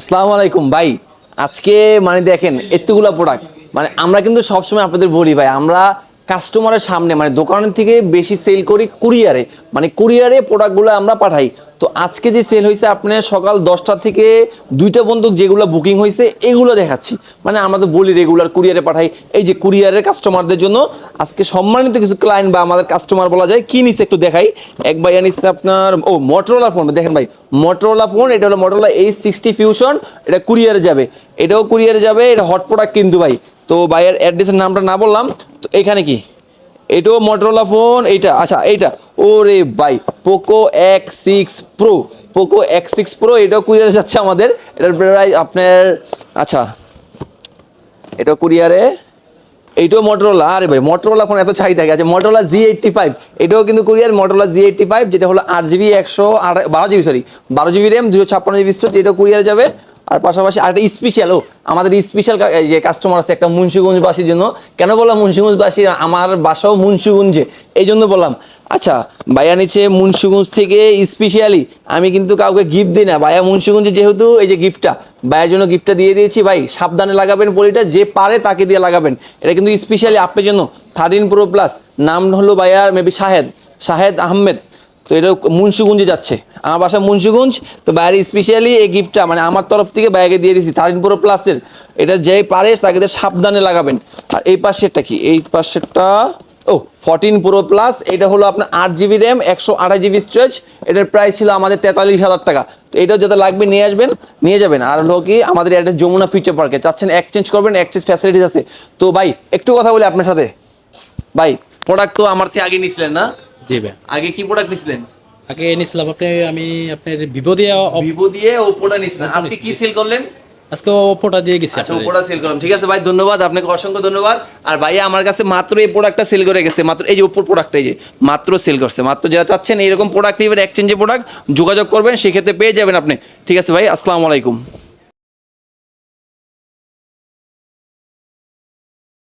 আসসালামু আলাইকুম ভাই। আজকে মানে দেখেন এতগুলা প্রোডাক্ট, মানে আমরা কিন্তু সবসময় আপনাদের বলি ভাই, আমরা কাস্টমারের সামনে মানে দোকানের থেকে বেশি সেল করি কুরিয়ারে, মানে কুরিয়ারে প্রোডাক্টগুলো আমরা পাঠাই। তো আজকে যে সেল হয়েছে আপনার সকাল 10টা থেকে 2টা পর্যন্ত যেগুলো বুকিং হয়েছে এগুলো দেখাচ্ছি। মানে আমরা তো বলি রেগুলার কুরিয়ারে পাঠাই, এই যে কুরিয়ারের কাস্টমারদের জন্য আজকে সম্মানিত কিছু ক্লায়েন্ট বা আমাদের কাস্টমার বলা যায় কি নিচ্ছে একটু দেখাই। এক ভাই আনিচ্ছে আপনার মোটরোলা ফোন, দেখেন ভাই মোটরোলা ফোন, এটা হলো মোটরোলা H60 ফিউশন, এটা কুরিয়ারে যাবে, এটাও কুরিয়ারে যাবে, এটা হট প্রোডাক্ট কিন্তু ভাই। তো ভাইয়ের অ্যাড্রেসের নামটা না বললাম তো এখানে কি, এটাও মোটরোলা ফোন, এইটা আচ্ছা এইটা ওরে ভাই Poco X6 Pro, Poco X6 Pro এটাও কুরিয়ারে যাচ্ছে আমাদের। এটার প্রায় আপনার আচ্ছা এটাও কুরিয়ারে, এইটাও মোটরোলা। আরে ভাই মোটরোলা ফোন এত চাহিদা আছে, মোটরোলা Z85 এটাও কিন্তু কুরিয়ার, মোটরোলা Z85 যেটা হলো 8GB 12GB sorry 12GB RAM 256GB storage, এটাও কুরিয়ারে যাবে। আর পাশাপাশি আরেকটা স্পেশাল আমাদের স্পেশাল যে কাস্টমার আছে একটা মুন্সিগঞ্জবাসীর জন্য। কেন বললাম মুন্সিগঞ্জবাসী, আমার বাসাও মুন্সিগঞ্জে, এই জন্য বললাম। আচ্ছা ভাইয়া নিচে মুন্সিগঞ্জ থেকে স্পেশালি, আমি কিন্তু কাউকে গিফট দিই না ভাইয়া, মুন্সিগঞ্জে যেহেতু এই যে গিফটটা ভাইয়ের জন্য গিফটটা দিয়ে দিয়েছি। ভাই সাবধানে লাগাবেন পলিটা, যে পারে তাকে দিয়ে লাগাবেন, এটা কিন্তু স্পেশালি আপনার জন্য 13 Pro প্লাস। নাম হলো ভাইয়ার মেবি শাহেদ আহমেদ। তো এটা মুন্সিগঞ্জে যাচ্ছে, আমার বাসা মুন্সিগঞ্জ। তো বাইরে স্পেশালি এই গিফটটা মানে আমার তরফ থেকে বাইরে দিয়ে দিয়েছি 13 Pro প্লাসের। এটা যেই পারে তাকে সাবধানে লাগাবেন। আর এই পাশেরটা কি, এই পাশেরটা 14 Pro প্লাস, এটা হলো আপনার 8GB র্যাম 128GB স্টোরেজ, এটার প্রাইস ছিল আমাদের 43,000 টাকা। তো এটাও যাতে লাগবে নিয়ে আসবেন, নিয়ে যাবেন। আর হলো কি আমাদের একটা যমুনা ফিউচার পার্কে চাচ্ছেন এক্সচেঞ্জ করবেন, এক্সচেঞ্জ ফ্যাসিলিটিস আছে। তো ভাই একটু কথা বলি আপনার সাথে। ভাই প্রোডাক্ট তো আমার থেকে আগে নিছিলেন না? জি ভাই, আগে কি প্রোডাক্ট নিছিলেন? আগে নিছিলাম আমি আপনার ভিভো দিয়ে ওপোটা নিছিলেন, আজকে কি সেল করলেন? আজকে ওপোটা দিয়ে গেছি। আচ্ছা ওপোটা সেল করলাম, ঠিক আছে ভাই ধন্যবাদ আপনাকে, অসংখ্য ধন্যবাদ। আর ভাইয়া আমার কাছে মাত্র এই প্রোডাক্টটা সেল করে গেছে, মাত্র এই যে ওপোর প্রোডাক্টটা এই যে মাত্র সেল করছে। মাত্র যারা চাচ্ছেন এইরকম প্রোডাক্ট নেবেন এক্সচেঞ্জের প্রোডাক্ট যোগাযোগ করবেন, সেক্ষেত্রে পেয়ে যাবেন আপনি। ঠিক আছে ভাই, আসসালামু আলাইকুম।